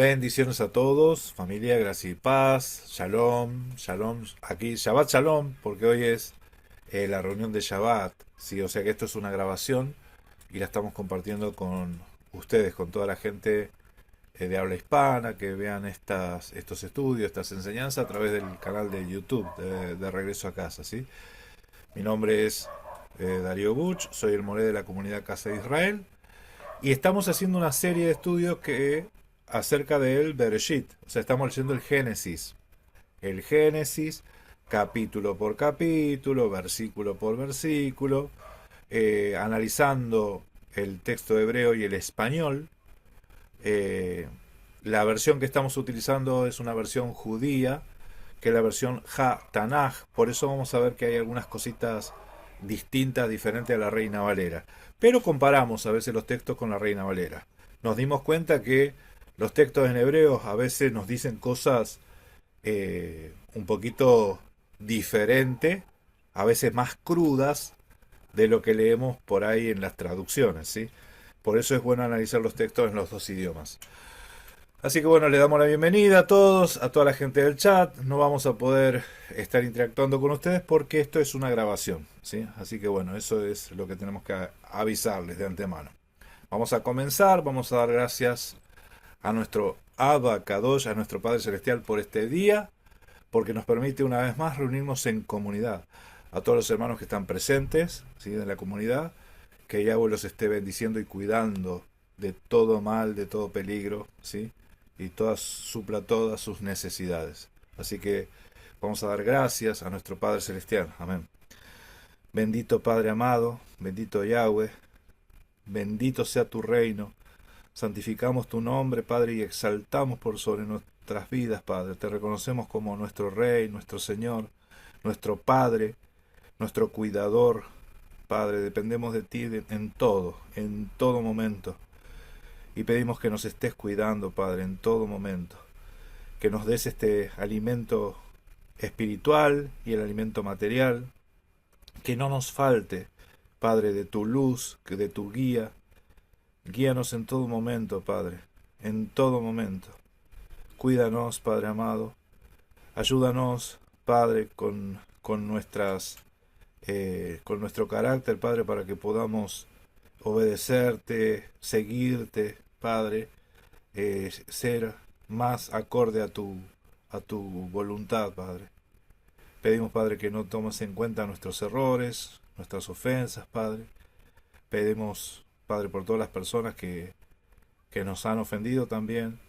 Bendiciones a todos, familia, gracia y paz, shalom, shalom, aquí Shabbat shalom, porque hoy es la reunión de Shabbat, ¿sí? O sea que esto es una grabación y la estamos compartiendo con ustedes, con toda la gente de habla hispana, que vean estos estudios, estas enseñanzas a través del canal de YouTube de Regreso a Casa, ¿sí? Mi nombre es Darío Buch, soy el moré de la comunidad Casa de Israel. Y estamos haciendo una serie de estudios que acerca del Bereshit. O sea, estamos leyendo el Génesis. El Génesis, capítulo por capítulo, versículo por versículo, analizando el texto hebreo y el español. Eh, la versión que estamos utilizando es una versión judía, que es la versión Ha-Tanaj. Por eso vamos a ver que hay algunas cositas distintas, diferentes a la Reina Valera. Pero comparamos a veces los textos con la Reina Valera. Nos dimos cuenta que los textos en hebreo a veces nos dicen cosas un poquito diferentes, a veces más crudas de lo que leemos por ahí en las traducciones, ¿sí? Por eso es bueno analizar los textos en los dos idiomas. Así que bueno, le damos la bienvenida a todos, a toda la gente del chat. No vamos a poder estar interactuando con ustedes porque esto es una grabación, ¿sí? Así que bueno, eso es lo que tenemos que avisarles de antemano. Vamos a comenzar, vamos a dar gracias a nuestro Abba Kadosh, a nuestro Padre Celestial por este día, porque nos permite una vez más reunirnos en comunidad. A todos los hermanos que están presentes, ¿sí? De la comunidad, que Yahweh los esté bendiciendo y cuidando de todo mal, de todo peligro, ¿sí? Y supla todas sus necesidades. Así que vamos a dar gracias a nuestro Padre Celestial. Amén. Bendito Padre amado, bendito Yahweh, bendito sea tu reino. Santificamos tu nombre, Padre, y exaltamos por sobre nuestras vidas, Padre. Te reconocemos como nuestro Rey, nuestro Señor, nuestro Padre, nuestro cuidador. Padre, dependemos de ti en todo momento. Y pedimos que nos estés cuidando, Padre, en todo momento. Que nos des este alimento espiritual y el alimento material. Que no nos falte, Padre, de tu luz, que de tu guía. Guíanos en todo momento, Padre, en todo momento. Cuídanos, Padre amado. Ayúdanos, Padre, con con nuestro carácter, Padre, para que podamos obedecerte, seguirte, Padre, ser más acorde a tu voluntad, Padre. Pedimos, Padre, que no tomes en cuenta nuestros errores, nuestras ofensas, Padre. Pedimos, Padre, por todas las personas que nos han ofendido también,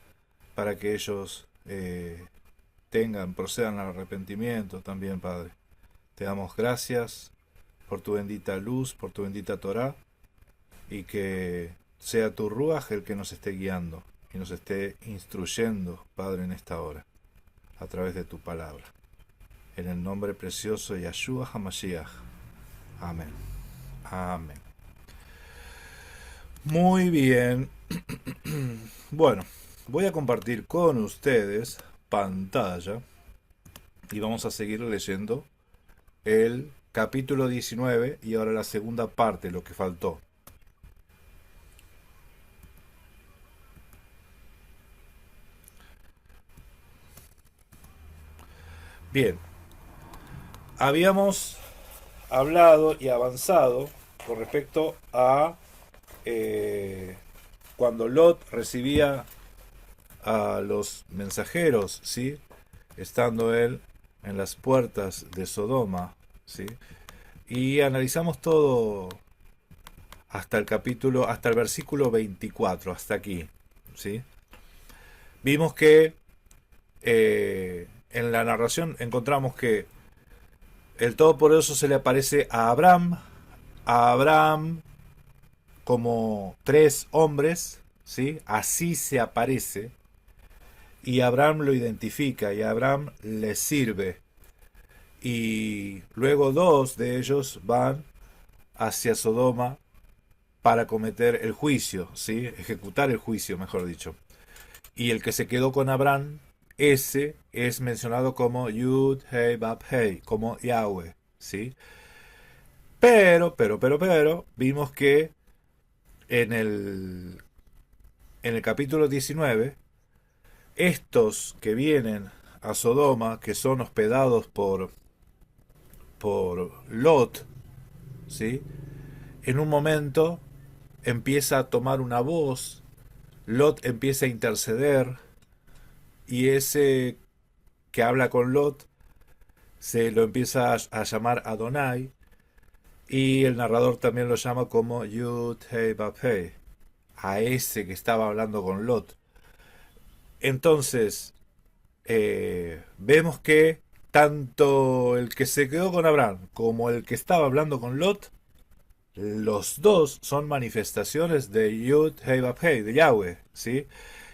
para que ellos procedan al arrepentimiento también, Padre. Te damos gracias por tu bendita luz, por tu bendita Torah, y que sea tu Ruaj el que nos esté guiando y nos esté instruyendo, Padre, en esta hora, a través de tu palabra. En el nombre precioso de Yahshua HaMashiach. Amén. Amén. Muy bien. Bueno, voy a compartir con ustedes pantalla y vamos a seguir leyendo el capítulo 19 y ahora la segunda parte, lo que faltó. Bien, habíamos hablado y avanzado con respecto a cuando Lot recibía a los mensajeros, ¿sí? Estando él en las puertas de Sodoma, ¿sí? Y analizamos todo hasta el versículo 24, hasta aquí, ¿sí? Vimos que en la narración encontramos que el Todopoderoso se le aparece a Abraham como tres hombres, ¿sí? Así se aparece, y Abraham lo identifica y Abraham le sirve. Y luego dos de ellos van hacia Sodoma para cometer el juicio, ¿sí? Ejecutar el juicio, mejor dicho. Y el que se quedó con Abraham, ese es mencionado como Yud Hei Bab Hei, como Yahweh, ¿sí? Pero, vimos que en el capítulo 19 estos que vienen a Sodoma, que son hospedados por Lot, ¿sí? En un momento empieza a tomar una voz, Lot empieza a interceder, y ese que habla con Lot se lo empieza a llamar Adonai, y el narrador también lo llama como Yud Hei Bab Hei, a ese que estaba hablando con Lot. Entonces, vemos que tanto el que se quedó con Abraham como el que estaba hablando con Lot, los dos son manifestaciones de Yud Hei Bab Hei, de Yahweh, ¿sí?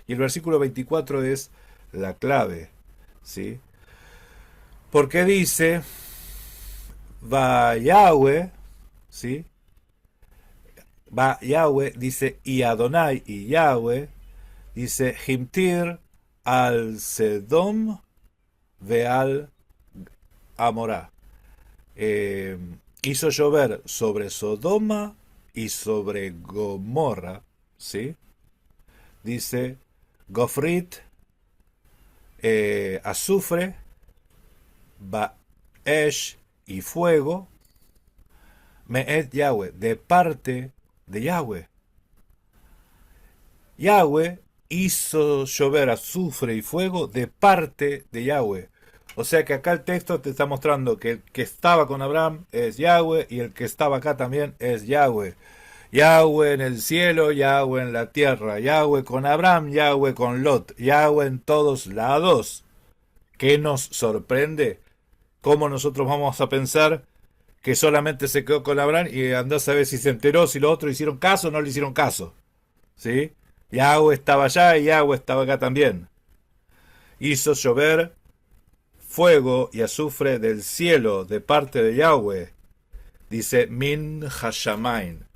Y el versículo 24 es la clave, ¿sí? Porque dice, va Yahweh, ¿sí? Va Yahweh, dice, y Adonai y Yahweh, dice, Himtir al Sedom ve al Amorá. Eh, Hizo llover sobre Sodoma y sobre Gomorra, ¿sí? Dice, Gofrit, azufre, Baesh y fuego, Me'et Yahweh, de parte de Yahweh. Yahweh hizo llover azufre y fuego de parte de Yahweh. O sea que acá el texto te está mostrando que el que estaba con Abraham es Yahweh y el que estaba acá también es Yahweh. Yahweh en el cielo, Yahweh en la tierra, Yahweh con Abraham, Yahweh con Lot, Yahweh en todos lados. ¿Qué nos sorprende? ¿Cómo nosotros vamos a pensar que solamente se quedó con Abraham y andás a ver si se enteró, si los otros hicieron caso o no le hicieron caso? ¿Sí? Yahweh estaba allá y Yahweh estaba acá también. Hizo llover fuego y azufre del cielo de parte de Yahweh. Dice Min Hashamain.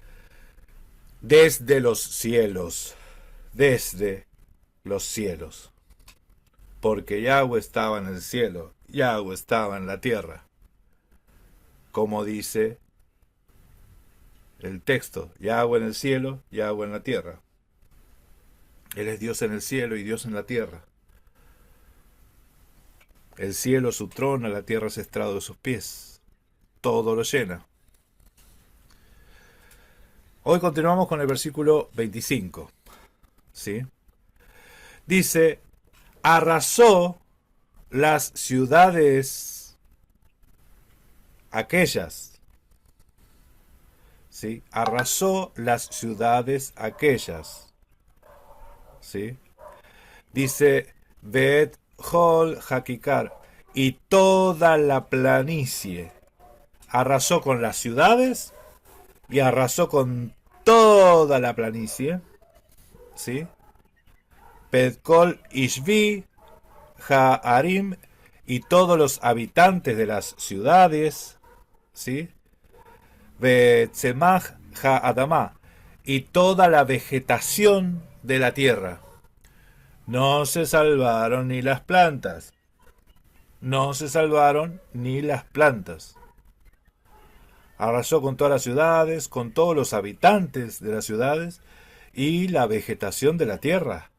Desde los cielos. Desde los cielos. Porque Yahweh estaba en el cielo. Yahweh estaba en la tierra. Como dice el texto. Yahweh en el cielo, Yahweh en la tierra. Él es Dios en el cielo y Dios en la tierra. El cielo es su trono, la tierra es estrado de sus pies. Todo lo llena. Hoy continuamos con el versículo 25. ¿Sí? Dice, arrasó las ciudades aquellas. ¿Sí? Arrasó las ciudades aquellas. ¿Sí? Dice, Bet Hol Hakikar, y toda la planicie. Arrasó con las ciudades y arrasó con toda la planicie. ¿Sí? Pedkol Ishvi Haarim, y todos los habitantes de las ciudades. ¿Sí? Betzemach Haadamá, y toda la vegetación de la tierra. No se salvaron ni las plantas. No se salvaron ni las plantas. Arrasó con todas las ciudades, con todos los habitantes de las ciudades y la vegetación de la tierra.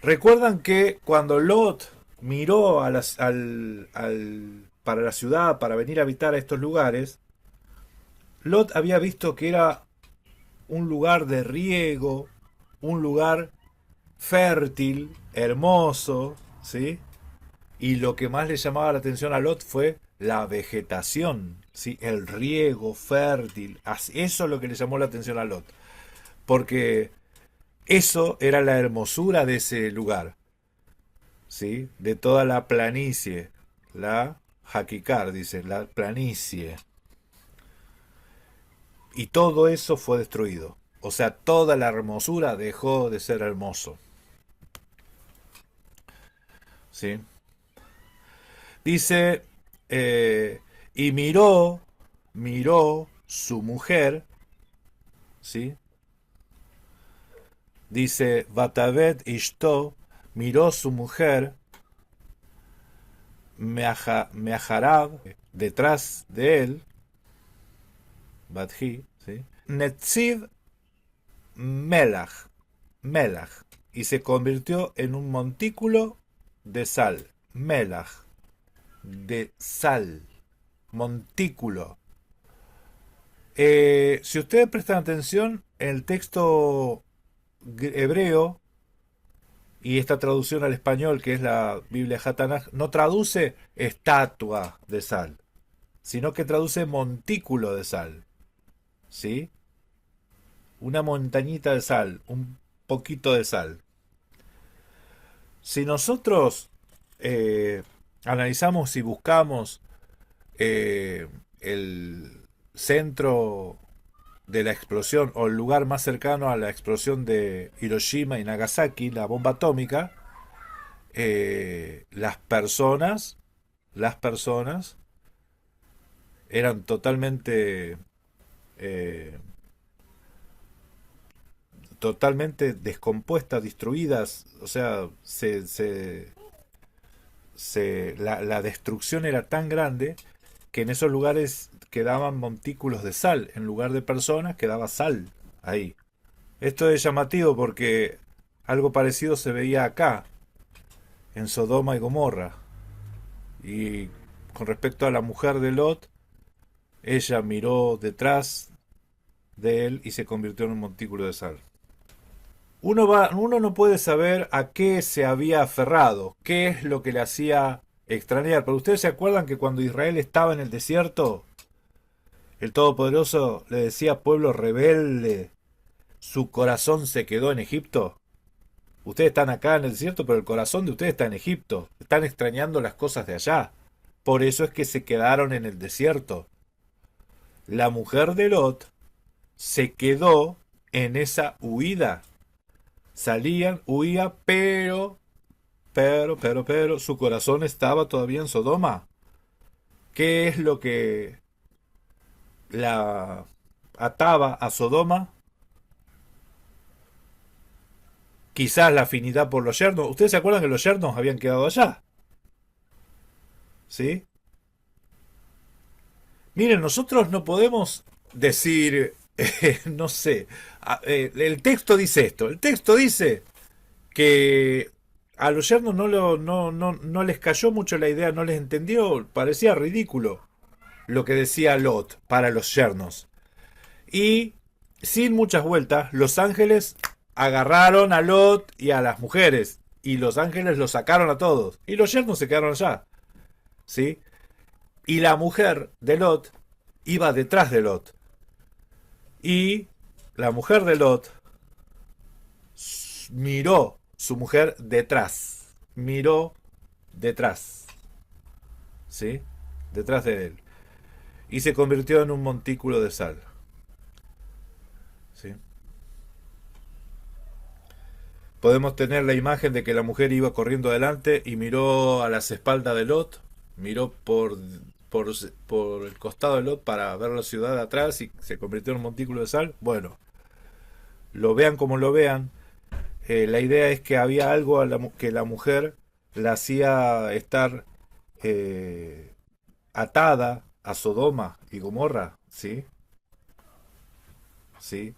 Recuerdan que cuando Lot miró a para la ciudad, para venir a habitar a estos lugares, Lot había visto que era un lugar de riego, un lugar fértil, hermoso, ¿sí? Y lo que más le llamaba la atención a Lot fue la vegetación, ¿sí? El riego fértil. Eso es lo que le llamó la atención a Lot. Porque eso era la hermosura de ese lugar, ¿sí? De toda la planicie. La Hakikar, dice, la planicie. Y todo eso fue destruido. O sea, toda la hermosura dejó de ser hermoso. ¿Sí? Dice, y miró su mujer, ¿sí? Dice, Batavet Ishto, miró su mujer, Meajarab, detrás de él, Badhi, ¿sí? Netziv Melach, y se convirtió en un montículo de sal. Melach, de sal. Montículo. Si ustedes prestan atención, en el texto hebreo y esta traducción al español, que es la Biblia Hatanaj, no traduce estatua de sal, sino que traduce montículo de sal. ¿Sí? Una montañita de sal, un poquito de sal. Si nosotros analizamos y buscamos el centro de la explosión o el lugar más cercano a la explosión de Hiroshima y Nagasaki, la bomba atómica, las personas eran eh, totalmente descompuestas, destruidas, o sea, la destrucción era tan grande que en esos lugares quedaban montículos de sal, en lugar de personas quedaba sal ahí. Esto es llamativo porque algo parecido se veía acá, en Sodoma y Gomorra. Y con respecto a la mujer de Lot, ella miró detrás de él y se convirtió en un montículo de sal. Uno no puede saber a qué se había aferrado, qué es lo que le hacía extrañar. Pero ustedes se acuerdan que cuando Israel estaba en el desierto, el Todopoderoso le decía: pueblo rebelde, su corazón se quedó en Egipto. Ustedes están acá en el desierto, pero el corazón de ustedes está en Egipto. Están extrañando las cosas de allá. Por eso es que se quedaron en el desierto. La mujer de Lot se quedó en esa huida. Salían, huía, pero, su corazón estaba todavía en Sodoma. ¿Qué es lo que la ataba a Sodoma? Quizás la afinidad por los yernos. ¿Ustedes se acuerdan que los yernos habían quedado allá? ¿Sí? Miren, nosotros no podemos decir, no sé, el texto dice esto. El texto dice que a los yernos no les cayó mucho la idea, no les entendió, parecía ridículo lo que decía Lot para los yernos. Y sin muchas vueltas, los ángeles agarraron a Lot y a las mujeres, y los ángeles los sacaron a todos, y los yernos se quedaron allá. ¿Sí? Y la mujer de Lot iba detrás de Lot. Y la mujer de Lot miró su mujer detrás. Miró detrás. ¿Sí? Detrás de él. Y se convirtió en un montículo de sal. ¿Sí? Podemos tener la imagen de que la mujer iba corriendo adelante y miró a las espaldas de Lot. Miró por, por el costado de Lot para ver la ciudad de atrás y se convirtió en un montículo de sal. Bueno, lo vean como lo vean, la idea es que había algo que la mujer la hacía estar eh, atada a Sodoma y Gomorra, ¿sí? ¿Sí?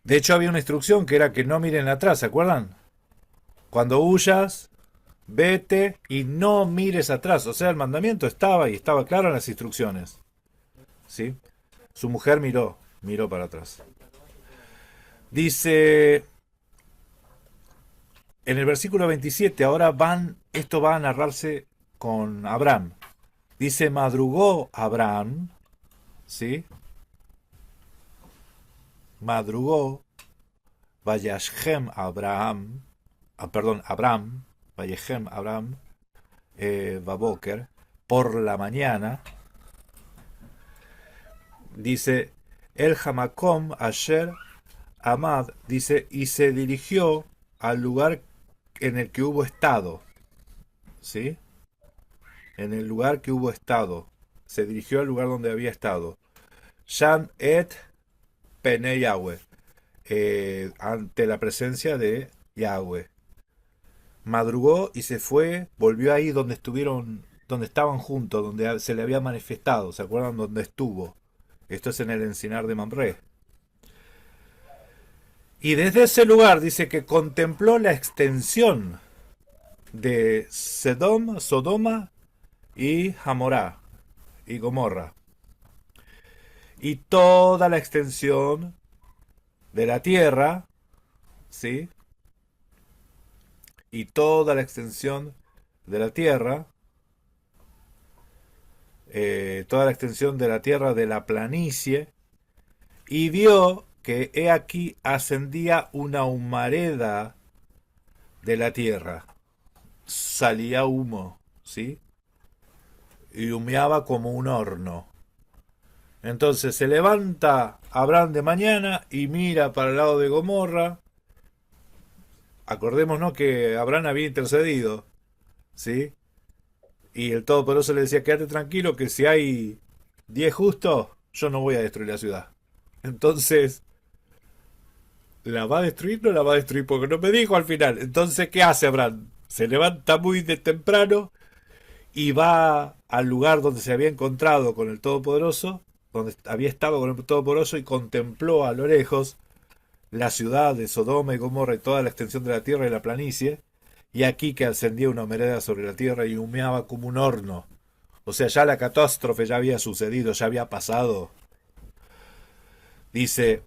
De hecho había una instrucción que era que no miren atrás, ¿se acuerdan? Cuando huyas, vete y no mires atrás. O sea, el mandamiento estaba y estaba claro en las instrucciones. ¿Sí? Su mujer miró para atrás. Dice en el versículo 27, esto va a narrarse con Abraham. Dice, madrugó Abraham, ¿sí? Madrugó, Vayashem Abraham, Abraham, Vayashem Abraham, Baboker, por la mañana, dice, el Hamakom Asher Amad, dice, y se dirigió al lugar en el que hubo estado, ¿sí? En el lugar que hubo estado, se dirigió al lugar donde había estado. Shan et Pene Yahweh, ante la presencia de Yahweh. Madrugó y se fue, volvió ahí donde estaban juntos, donde se le había manifestado, ¿se acuerdan? Donde estuvo. Esto es en el encinar de Mamre. Y desde ese lugar dice que contempló la extensión de Sodoma y Hamorá y Gomorra. Y toda la extensión de la tierra, ¿sí? Y toda la extensión de la tierra, toda la extensión de la tierra de la planicie, y vio que he aquí ascendía una humareda de la tierra, salía humo, ¿sí? Y humeaba como un horno. Entonces se levanta Abraham de mañana y mira para el lado de Gomorra. Acordémonos que Abraham había intercedido, ¿sí? Y el Todopoderoso le decía, quédate tranquilo que si hay 10 justos, yo no voy a destruir la ciudad. Entonces, ¿la va a destruir? No la va a destruir porque no me dijo al final. Entonces, ¿qué hace Abraham? Se levanta muy de temprano y va al lugar donde se había encontrado con el Todopoderoso, donde había estado con el Todopoderoso y contempló a lo lejos la ciudad de Sodoma y Gomorra y toda la extensión de la tierra y la planicie, y aquí que ascendía una humareda sobre la tierra y humeaba como un horno. O sea, ya la catástrofe ya había sucedido, ya había pasado. Dice,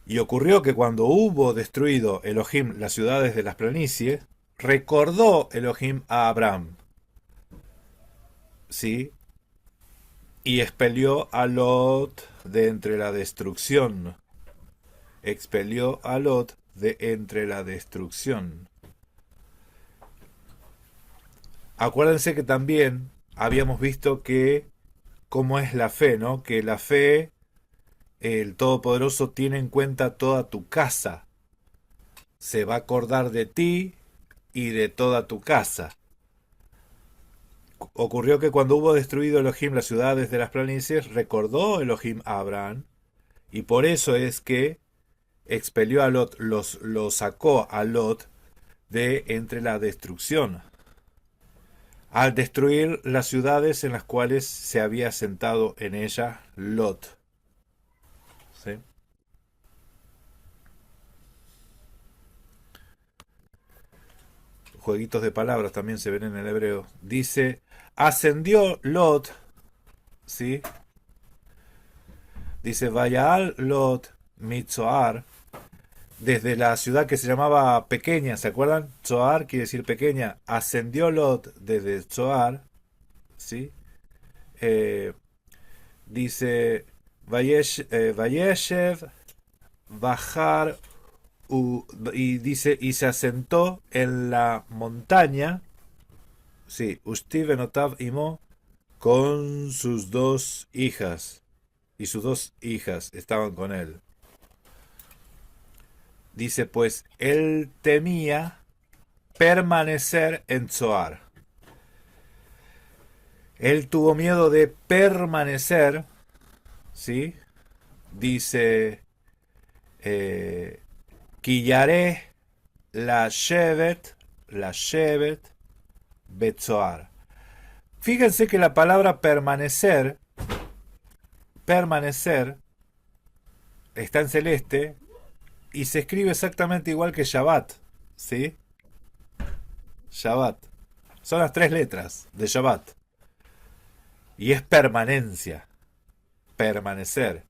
y ocurrió que cuando hubo destruido Elohim las ciudades de las planicies, recordó Elohim a Abraham, ¿sí? Y expelió a Lot de entre la destrucción. Expelió a Lot de entre la destrucción. Acuérdense que también habíamos visto que cómo es la fe, ¿no? Que la fe, el Todopoderoso tiene en cuenta toda tu casa. Se va a acordar de ti y de toda tu casa. Ocurrió que cuando hubo destruido Elohim las ciudades de las planicies, recordó Elohim a Abraham, y por eso es que expelió a Lot, lo sacó a Lot de entre la destrucción, al destruir las ciudades en las cuales se había sentado en ella Lot. ¿Sí? Jueguitos de palabras también se ven en el hebreo. Dice, ascendió Lot, ¿sí? Dice, Vayaal Lot Mitzoar, desde la ciudad que se llamaba Pequeña, ¿se acuerdan? Zoar quiere decir pequeña. Ascendió Lot desde Zoar, ¿sí? Eh, dice, Vayeshev, Bajar, y dice, y se asentó en la montaña, sí, Ustiv Notav Imo, con sus dos hijas, y sus dos hijas estaban con él. Dice, pues él temía permanecer en Zoar. Él tuvo miedo de permanecer, ¿sí? Dice, Quillaré la Shevet, Betzoar. Fíjense que la palabra permanecer, está en celeste y se escribe exactamente igual que Shabbat, ¿sí? Shabbat. Son las tres letras de Shabbat. Y es permanencia, permanecer.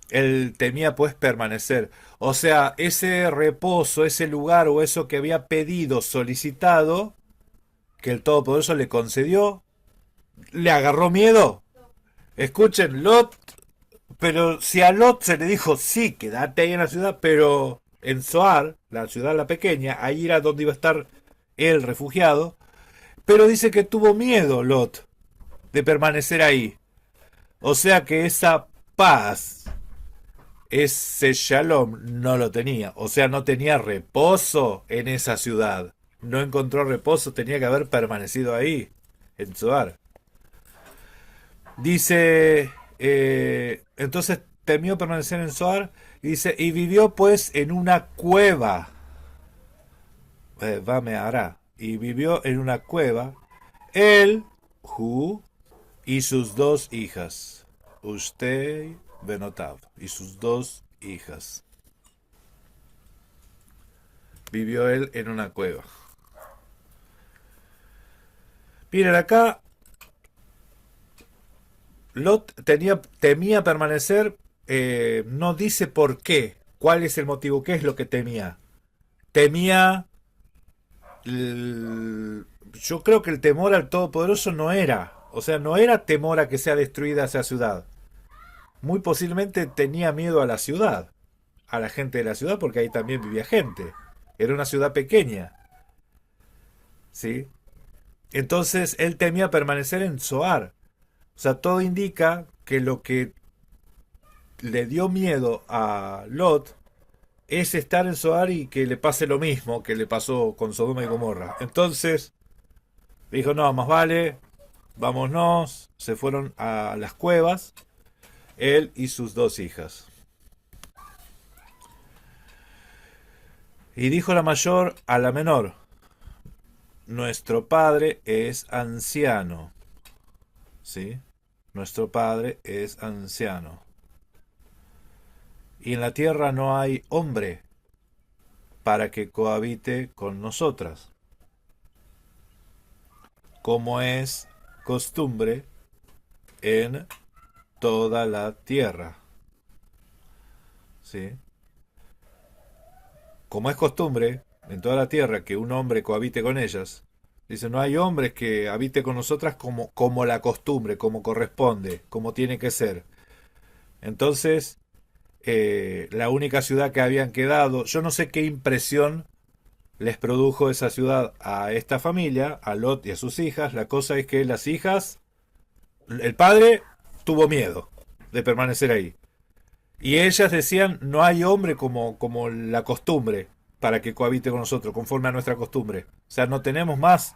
Él temía pues permanecer. O sea, ese reposo, ese lugar o eso que había pedido, solicitado, que el Todopoderoso le concedió, le agarró miedo. Escuchen, Lot, pero si a Lot se le dijo, sí, quédate ahí en la ciudad, pero en Zoar, la ciudad la pequeña, ahí era donde iba a estar él refugiado, pero dice que tuvo miedo Lot de permanecer ahí. O sea que esa paz, ese shalom no lo tenía. O sea, no tenía reposo en esa ciudad. No encontró reposo, tenía que haber permanecido ahí, en Zoar. Dice, entonces temió permanecer en Zoar. Y dice, y vivió pues en una cueva. Vameará. Y vivió en una cueva. Él, Hu, y sus dos hijas. Usted Benotav y sus dos hijas. Vivió él en una cueva. Miren acá, Lot temía permanecer, no dice por qué, cuál es el motivo, qué es lo que temía. Temía, yo creo que el temor al Todopoderoso no era, o sea, no era temor a que sea destruida esa ciudad. Muy posiblemente tenía miedo a la ciudad, a la gente de la ciudad, porque ahí también vivía gente. Era una ciudad pequeña, ¿sí? Entonces él temía permanecer en Zoar. O sea, todo indica que lo que le dio miedo a Lot es estar en Zoar y que le pase lo mismo que le pasó con Sodoma y Gomorra. Entonces dijo, no, más vale, vámonos. Se fueron a las cuevas, él y sus dos hijas. Y dijo la mayor a la menor, nuestro padre es anciano. ¿Sí? Nuestro padre es anciano. Y en la tierra no hay hombre para que cohabite con nosotras, como es costumbre en toda la tierra. ¿Sí? Como es costumbre en toda la tierra que un hombre cohabite con ellas, dice, no hay hombres que habite con nosotras como la costumbre, como corresponde, como tiene que ser. Entonces, la única ciudad que habían quedado, yo no sé qué impresión les produjo esa ciudad a esta familia, a Lot y a sus hijas. La cosa es que las hijas, el padre tuvo miedo de permanecer ahí. Y ellas decían, no hay hombre como la costumbre para que cohabite con nosotros, conforme a nuestra costumbre. O sea, no tenemos más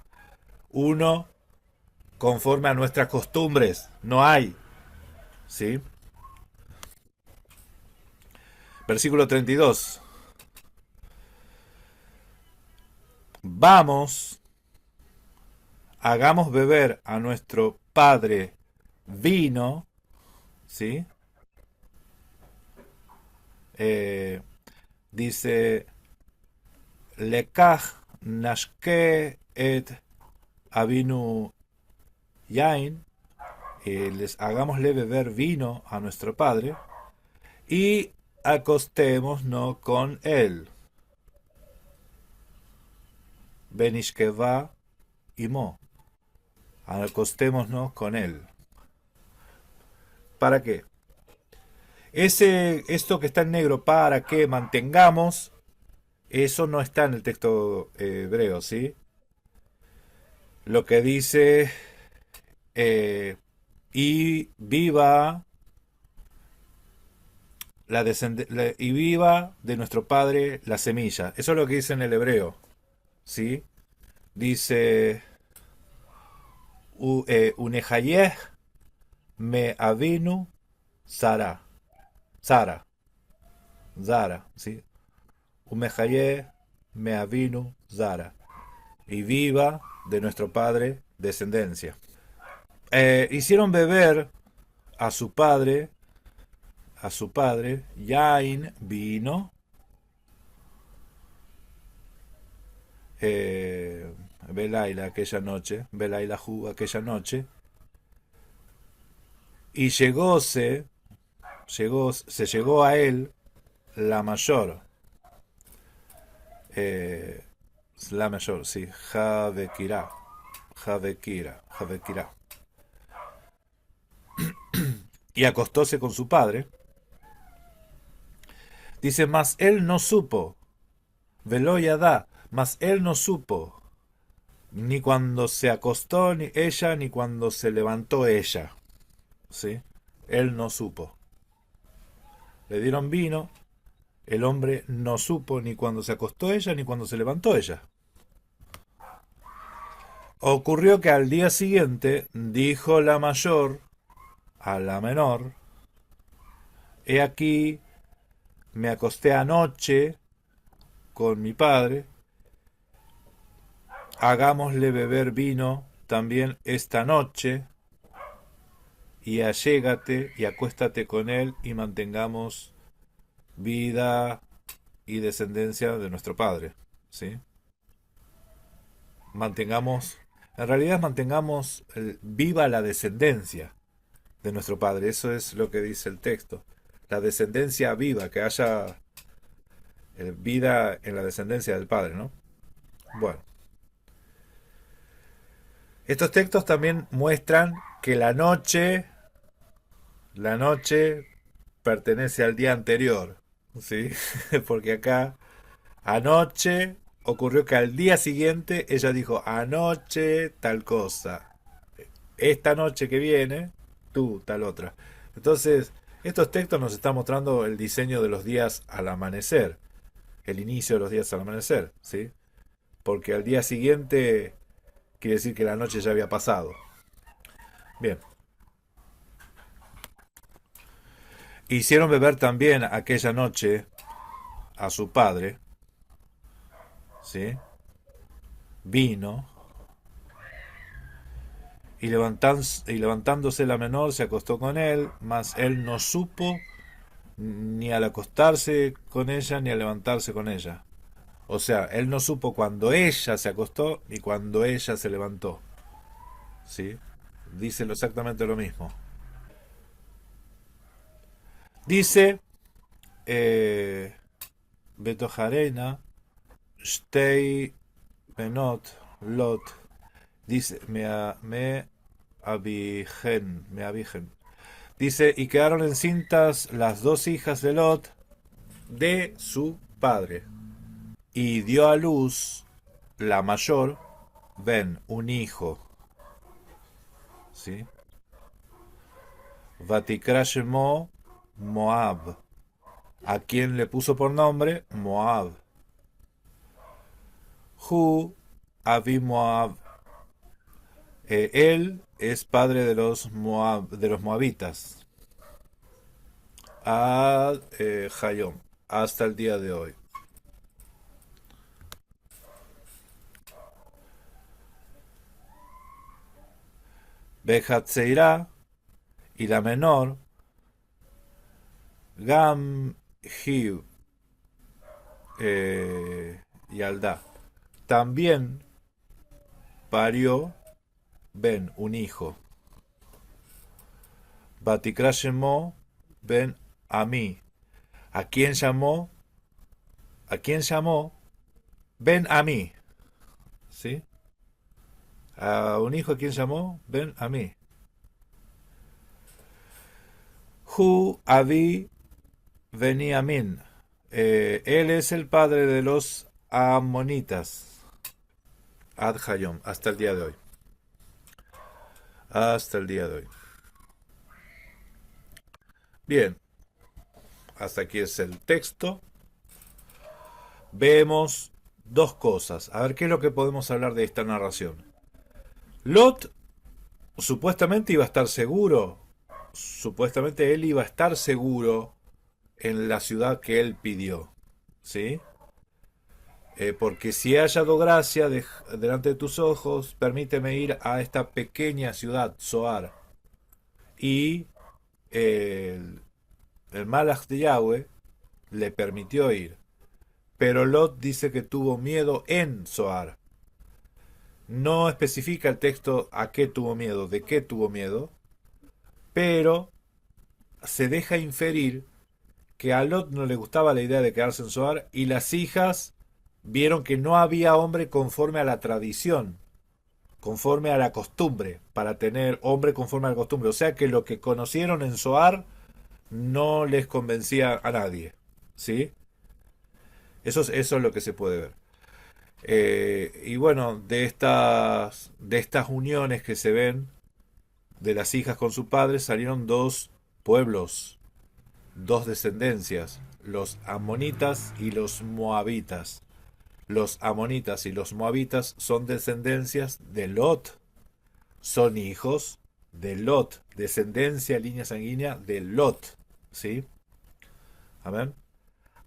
uno conforme a nuestras costumbres. No hay. ¿Sí? Versículo 32. Vamos, hagamos beber a nuestro padre vino, ¿sí? Dice, Lekach nashke et avinu yain, hagámosle beber vino a nuestro padre y acostémonos con él. Benishkeva imo, acostémonos con él. ¿Para qué? Esto que está en negro, para que mantengamos, eso no está en el texto hebreo, ¿sí? Lo que dice, y viva y viva de nuestro padre la semilla. Eso es lo que dice en el hebreo, ¿sí? Dice, unehayeh me avinu Sara. Sara. Zara, ¿sí? Umehayeh me avinu Zara. Y viva de nuestro padre descendencia. Hicieron beber a su padre, yain, vino, Belaila aquella noche, Belailahu aquella noche, y se llegó a él la mayor, sí, Javekira, y acostóse con su padre. Dice, mas él no supo, Veloyada, mas él no supo, ni cuando se acostó ni ella, ni cuando se levantó ella. ¿Sí? Él no supo. Le dieron vino, el hombre no supo ni cuando se acostó ella, ni cuando se levantó ella. Ocurrió que al día siguiente dijo la mayor a la menor, he aquí, me acosté anoche con mi padre, hagámosle beber vino también esta noche, y allégate y acuéstate con él y mantengamos vida y descendencia de nuestro Padre, ¿sí? Mantengamos, en realidad mantengamos viva la descendencia de nuestro Padre, eso es lo que dice el texto. La descendencia viva, que haya vida en la descendencia del Padre, ¿no? Bueno, estos textos también muestran que la noche pertenece al día anterior, ¿sí? Porque acá anoche ocurrió que al día siguiente ella dijo anoche tal cosa, esta noche que viene tú tal otra. Entonces, estos textos nos están mostrando el diseño de los días al amanecer, el inicio de los días al amanecer, ¿sí? Porque al día siguiente quiere decir que la noche ya había pasado. Bien. Hicieron beber también aquella noche a su padre, ¿sí? Vino, y levantándose la menor se acostó con él, mas él no supo ni al acostarse con ella ni al levantarse con ella. O sea, él no supo cuando ella se acostó ni cuando ella se levantó. ¿Sí? Dice exactamente lo mismo. Dice eh, Betojarena, Shtei Benot, Lot. Dice, me abigen. Dice, y quedaron encintas las dos hijas de Lot de su padre. Y dio a luz la mayor, ven, un hijo. ¿Sí? Vatikrashemo Moab. A quien le puso por nombre Moab. Hu Avi Moab. Él es padre de los moabitas. Ad Hayom. Hasta el día de hoy. Bejatzeirá y la menor Gam Hiv Yaldá. También parió Ben, un hijo. Batikrashemo Ben Ami. ¿A quién llamó? ¿A quién llamó? Ben Ami. ¿Sí? A un hijo a quien llamó Ben Ami. Hu Avi Beniamin. Él es el padre de los amonitas. Ad Hayom, hasta el día de hoy. Hasta el día de hoy. Bien, hasta aquí es el texto. Vemos dos cosas. A ver qué es lo que podemos hablar de esta narración. Lot supuestamente iba a estar seguro. Supuestamente él iba a estar seguro en la ciudad que él pidió. ¿Sí? Porque si he hallado gracia delante de tus ojos, permíteme ir a esta pequeña ciudad, Zoar. Y el Malach de Yahweh le permitió ir. Pero Lot dice que tuvo miedo en Zoar. No especifica el texto a qué tuvo miedo, de qué tuvo miedo, pero se deja inferir que a Lot no le gustaba la idea de quedarse en Zoar y las hijas vieron que no había hombre conforme a la tradición, conforme a la costumbre, para tener hombre conforme a la costumbre. O sea que lo que conocieron en Zoar no les convencía a nadie. ¿Sí? Eso es lo que se puede ver. Y bueno, de estas uniones que se ven de las hijas con su padre salieron dos pueblos, dos descendencias, los amonitas y los moabitas. Los amonitas y los moabitas son descendencias de Lot, son hijos de Lot, descendencia, línea sanguínea de Lot. ¿Sí? Amén.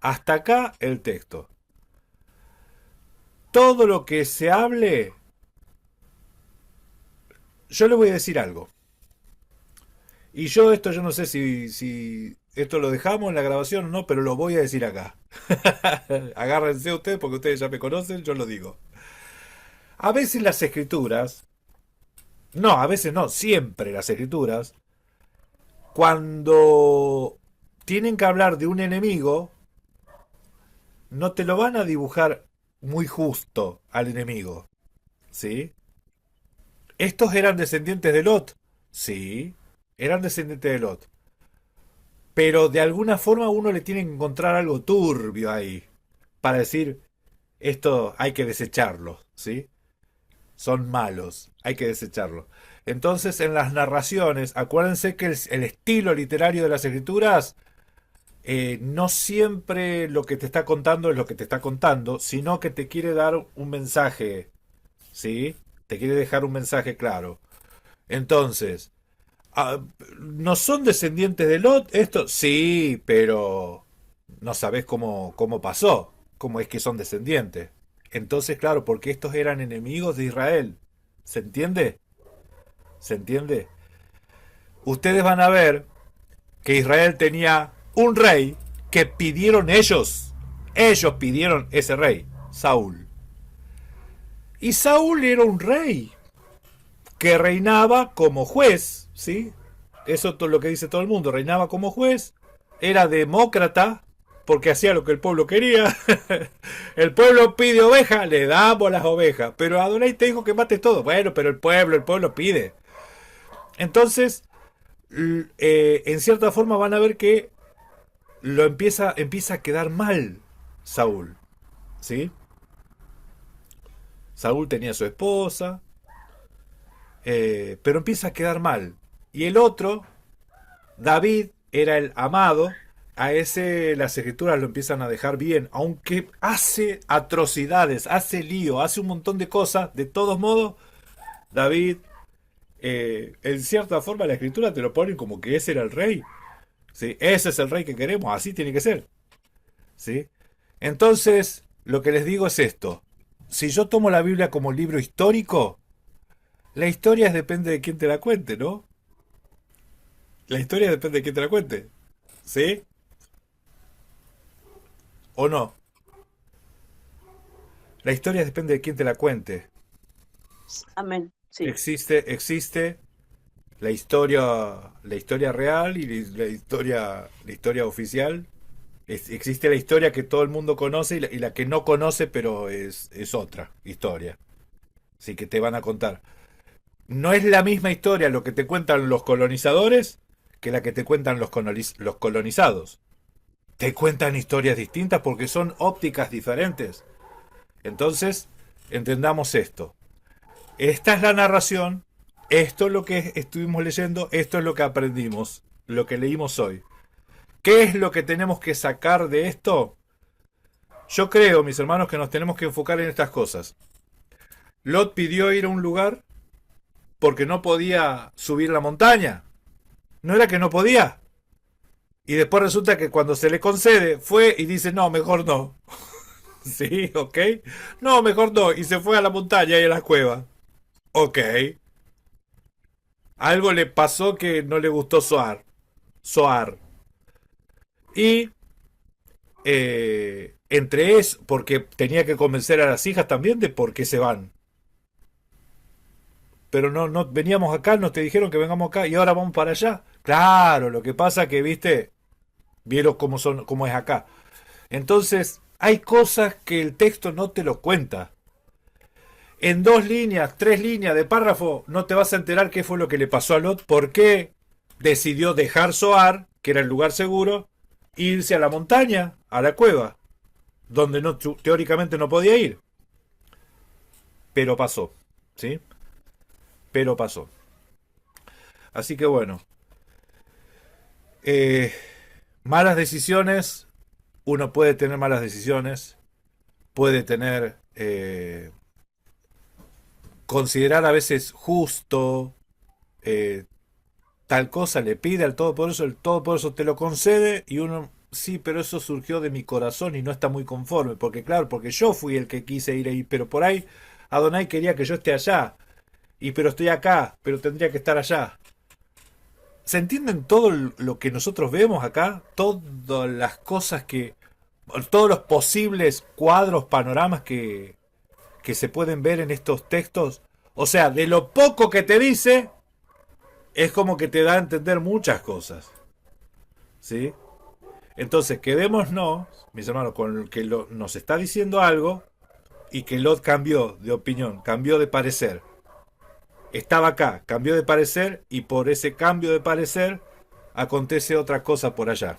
Hasta acá el texto. Todo lo que se hable, yo le voy a decir algo. Y yo no sé Esto lo dejamos en la grabación, no, pero lo voy a decir acá. Agárrense ustedes porque ustedes ya me conocen, yo lo digo. A veces las escrituras, no, a veces no, siempre las escrituras, cuando tienen que hablar de un enemigo, no te lo van a dibujar muy justo al enemigo, ¿sí? ¿Estos eran descendientes de Lot? Sí, eran descendientes de Lot. Pero de alguna forma uno le tiene que encontrar algo turbio ahí para decir, esto hay que desecharlo, ¿sí? Son malos, hay que desecharlo. Entonces en las narraciones, acuérdense que el estilo literario de las escrituras no siempre lo que te está contando es lo que te está contando, sino que te quiere dar un mensaje, ¿sí? Te quiere dejar un mensaje claro. Entonces, ¿no son descendientes de Lot? Esto sí, pero no sabés cómo pasó, cómo es que son descendientes. Entonces, claro, porque estos eran enemigos de Israel. ¿Se entiende? ¿Se entiende? Ustedes van a ver que Israel tenía un rey que pidieron ellos. Ellos pidieron ese rey, Saúl. Y Saúl era un rey que reinaba como juez, ¿sí? Eso es lo que dice todo el mundo, reinaba como juez, era demócrata, porque hacía lo que el pueblo quería. El pueblo pide oveja, le damos las ovejas. Pero Adonai te dijo que mates todo. Bueno, pero el pueblo pide. Entonces, en cierta forma van a ver que empieza a quedar mal Saúl, ¿sí? Saúl tenía su esposa, pero empieza a quedar mal. Y el otro, David, era el amado. A ese las escrituras lo empiezan a dejar bien, aunque hace atrocidades, hace lío, hace un montón de cosas. De todos modos, David, en cierta forma la escritura te lo ponen como que ese era el rey. ¿Sí? Ese es el rey que queremos, así tiene que ser. ¿Sí? Entonces, lo que les digo es esto. Si yo tomo la Biblia como libro histórico, la historia depende de quién te la cuente, ¿no? La historia depende de quién te la cuente. ¿Sí? ¿O no? La historia depende de quién te la cuente. Amén. Sí. Existe la historia real y la historia oficial. Existe la historia que todo el mundo conoce y la que no conoce, pero es otra historia. Así que te van a contar. No es la misma historia lo que te cuentan los colonizadores que la que te cuentan los colonizados. Te cuentan historias distintas porque son ópticas diferentes. Entonces, entendamos esto. Esta es la narración, esto es lo que estuvimos leyendo, esto es lo que aprendimos, lo que leímos hoy. ¿Qué es lo que tenemos que sacar de esto? Yo creo, mis hermanos, que nos tenemos que enfocar en estas cosas. Lot pidió ir a un lugar porque no podía subir la montaña. No era que no podía. Y después resulta que cuando se le concede, fue y dice, no, mejor no. Sí, ok. No, mejor no. Y se fue a la montaña y a la cueva. Ok. Algo le pasó que no le gustó Soar. Soar. Y entre eso, porque tenía que convencer a las hijas también de por qué se van. Pero no veníamos acá, nos te dijeron que vengamos acá y ahora vamos para allá. Claro, lo que pasa que, viste, vieron cómo es acá. Entonces, hay cosas que el texto no te lo cuenta. En 2 líneas, 3 líneas de párrafo, no te vas a enterar qué fue lo que le pasó a Lot, por qué decidió dejar Zoar, que era el lugar seguro, e irse a la montaña, a la cueva, donde teóricamente no podía ir. Pero pasó, ¿sí? Pero pasó. Así que bueno, eh, malas decisiones, uno puede tener malas decisiones, puede tener, considerar a veces justo, eh, tal cosa le pide al Todopoderoso, el Todopoderoso te lo concede y uno, sí, pero eso surgió de mi corazón y no está muy conforme, porque claro, porque yo fui el que quise ir ahí, pero por ahí Adonai quería que yo esté allá, y pero estoy acá, pero tendría que estar allá. ¿Se entienden todo lo que nosotros vemos acá? Todas las cosas que... Todos los posibles cuadros, panoramas que se pueden ver en estos textos. O sea, de lo poco que te dice, es como que te da a entender muchas cosas. ¿Sí? Entonces, quedémonos, mis hermanos, con el que nos está diciendo algo y que Lot cambió de opinión, cambió de parecer. Estaba acá, cambió de parecer y por ese cambio de parecer acontece otra cosa por allá.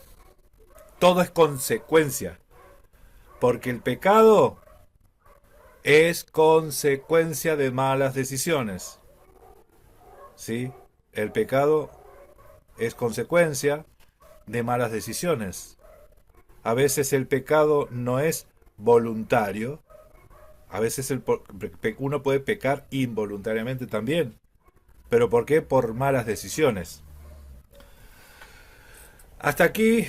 Todo es consecuencia, porque el pecado es consecuencia de malas decisiones. ¿Sí? El pecado es consecuencia de malas decisiones. A veces el pecado no es voluntario. A veces uno puede pecar involuntariamente también. ¿Pero por qué? Por malas decisiones. Hasta aquí,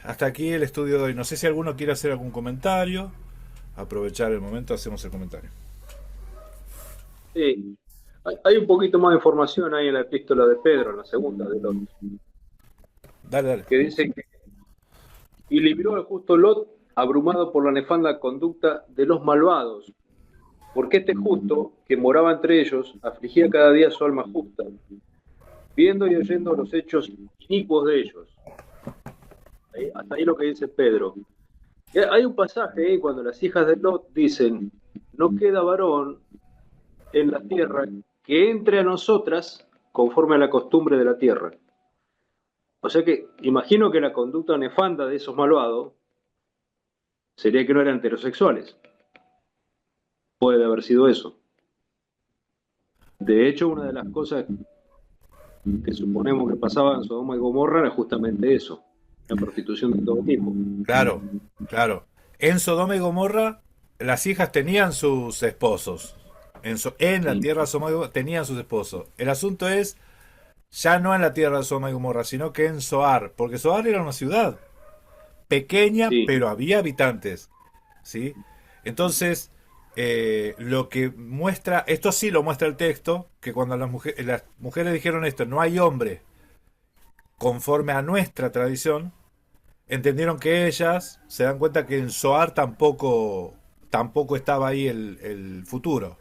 hasta aquí el estudio de hoy. No sé si alguno quiere hacer algún comentario. Aprovechar el momento, hacemos el comentario. Sí, hay un poquito más de información ahí en la epístola de Pedro, en la segunda de Lot, Dale, dale. que dice que y libró al justo Lot, abrumado por la nefanda conducta de los malvados, porque este justo, que moraba entre ellos, afligía cada día su alma justa, viendo y oyendo los hechos inicuos de ellos. Hasta ahí lo que dice Pedro. Y hay un pasaje ahí cuando las hijas de Lot dicen, no queda varón en la tierra que entre a nosotras conforme a la costumbre de la tierra. O sea que imagino que la conducta nefanda de esos malvados sería que no eran heterosexuales. Puede haber sido eso. De hecho, una de las cosas que suponemos que pasaba en Sodoma y Gomorra era justamente eso, la prostitución de todo tipo. Claro, claro. En Sodoma y Gomorra, las hijas tenían sus esposos. En la tierra de Sodoma y Gomorra tenían sus esposos. El asunto es, ya no en la tierra de Sodoma y Gomorra, sino que en Zoar. Porque Zoar era una ciudad pequeña, Sí, pero había habitantes. ¿Sí? Entonces, lo que muestra, esto sí lo muestra el texto, que cuando las mujeres dijeron esto, no hay hombre conforme a nuestra tradición, entendieron que ellas se dan cuenta que en Zoar tampoco estaba ahí el futuro.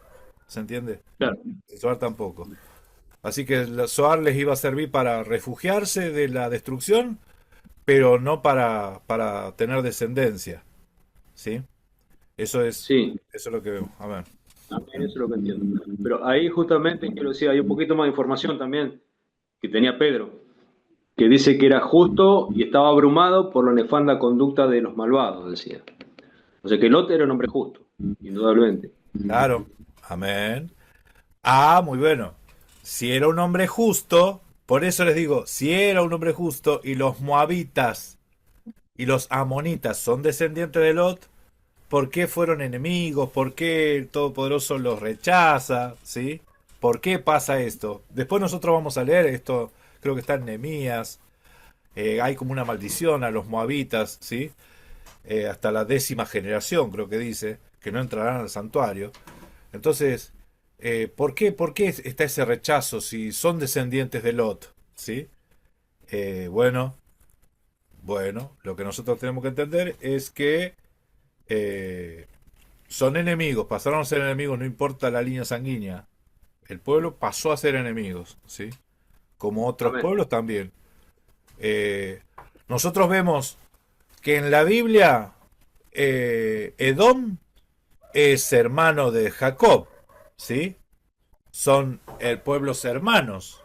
¿Se entiende? claro. En Zoar tampoco. Así que el Zoar les iba a servir para refugiarse de la destrucción, pero no para tener descendencia. ¿Sí? Sí, Eso es lo que vemos. A ver. también eso es lo que entiendo. Pero ahí justamente quiero decir, hay un poquito más de información también que tenía Pedro, que dice que era justo y estaba abrumado por la nefanda conducta de los malvados, decía. O sea que Lot era un hombre justo, indudablemente. Claro. Amén. Ah, muy bueno. Si era un hombre justo, por eso les digo, si era un hombre justo y los moabitas y los amonitas son descendientes de Lot, ¿por qué fueron enemigos? ¿Por qué el Todopoderoso los rechaza? ¿Sí? ¿Por qué pasa esto? Después nosotros vamos a leer esto, creo que está en Nehemías. Hay como una maldición a los moabitas, ¿sí? Hasta la 10ª generación, creo que dice, que no entrarán al santuario. Entonces, ¿por qué está ese rechazo si son descendientes de Lot? ¿Sí? Bueno, lo que nosotros tenemos que entender es que eh, son enemigos, pasaron a ser enemigos, no importa la línea sanguínea. El pueblo pasó a ser enemigos, ¿sí? Como otros Amén. pueblos también. Eh, Nosotros vemos que en la Biblia Edom es hermano de Jacob, ¿sí? Son pueblos hermanos.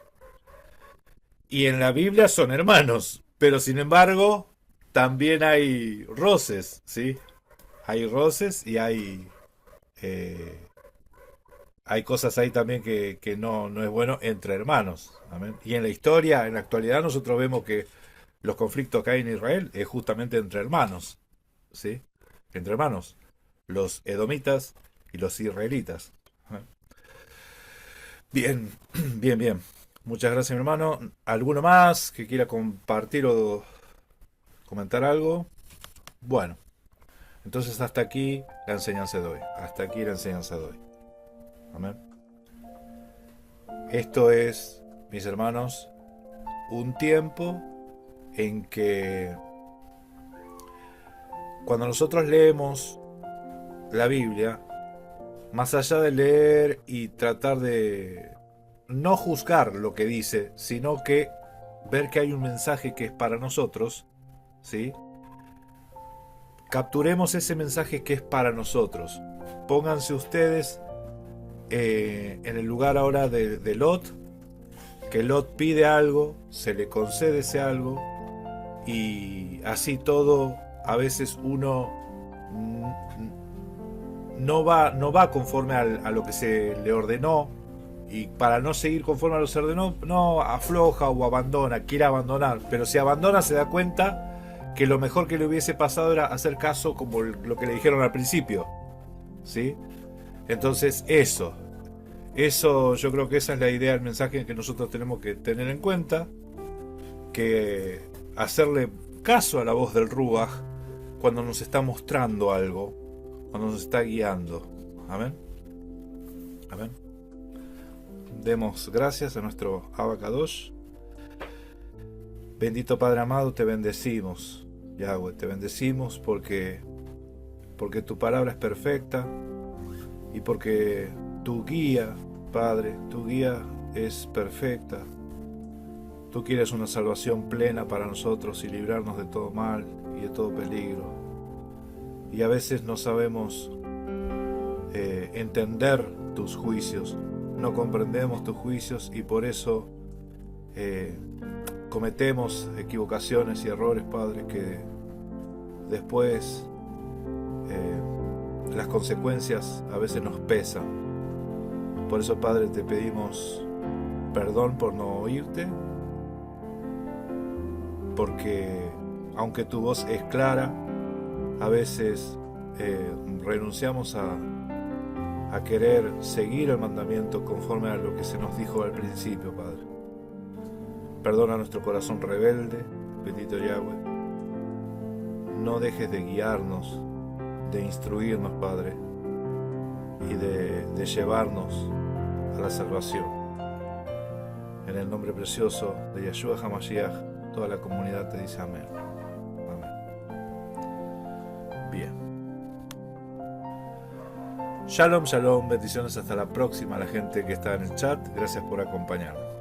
Y en la Biblia son hermanos. Pero sin embargo, también hay roces, ¿sí? Hay roces y eh, hay cosas ahí también que no es bueno entre hermanos. Amén. Y en la historia, en la actualidad, nosotros vemos que los conflictos que hay en Israel es justamente entre hermanos, ¿sí? Entre hermanos, los edomitas y los israelitas. Bien, bien, bien. Muchas gracias, mi hermano. ¿Alguno más que quiera compartir o comentar algo? Bueno, entonces hasta aquí la enseñanza de hoy. Hasta aquí la enseñanza de hoy. Amén. Esto es, mis hermanos, un tiempo en que cuando nosotros leemos la Biblia, más allá de leer y tratar de no juzgar lo que dice, sino que ver que hay un mensaje que es para nosotros, ¿sí? Capturemos ese mensaje que es para nosotros. Pónganse ustedes en el lugar ahora de Lot, que Lot pide algo, se le concede ese algo, y así todo, a veces uno no va conforme a lo que se le ordenó, y para no seguir conforme a lo que se ordenó, no afloja o abandona, quiere abandonar, pero si abandona se da cuenta que lo mejor que le hubiese pasado era hacer caso como lo que le dijeron al principio, ¿sí? Entonces eso yo creo que esa es la idea, el mensaje que nosotros tenemos que tener en cuenta, que hacerle caso a la voz del Ruach cuando nos está mostrando algo, cuando nos está guiando. Amén. Amén. Demos gracias a nuestro Abacadosh. Bendito Padre amado, te bendecimos, Yahweh, te bendecimos porque tu palabra es perfecta y porque tu guía, Padre, tu guía es perfecta. Tú quieres una salvación plena para nosotros y librarnos de todo mal y de todo peligro. Y a veces no sabemos entender tus juicios, no comprendemos tus juicios y por eso cometemos equivocaciones y errores, Padre, que después las consecuencias a veces nos pesan. Por eso, Padre, te pedimos perdón por no oírte, porque aunque tu voz es clara, a veces renunciamos a querer seguir el mandamiento conforme a lo que se nos dijo al principio, Padre. Perdona nuestro corazón rebelde, bendito Yahweh. No dejes de guiarnos, de instruirnos, Padre, y de llevarnos a la salvación. En el nombre precioso de Yeshua HaMashiach, toda la comunidad te dice amén. Amén. Bien. Shalom, shalom, bendiciones, hasta la próxima a la gente que está en el chat. Gracias por acompañarnos.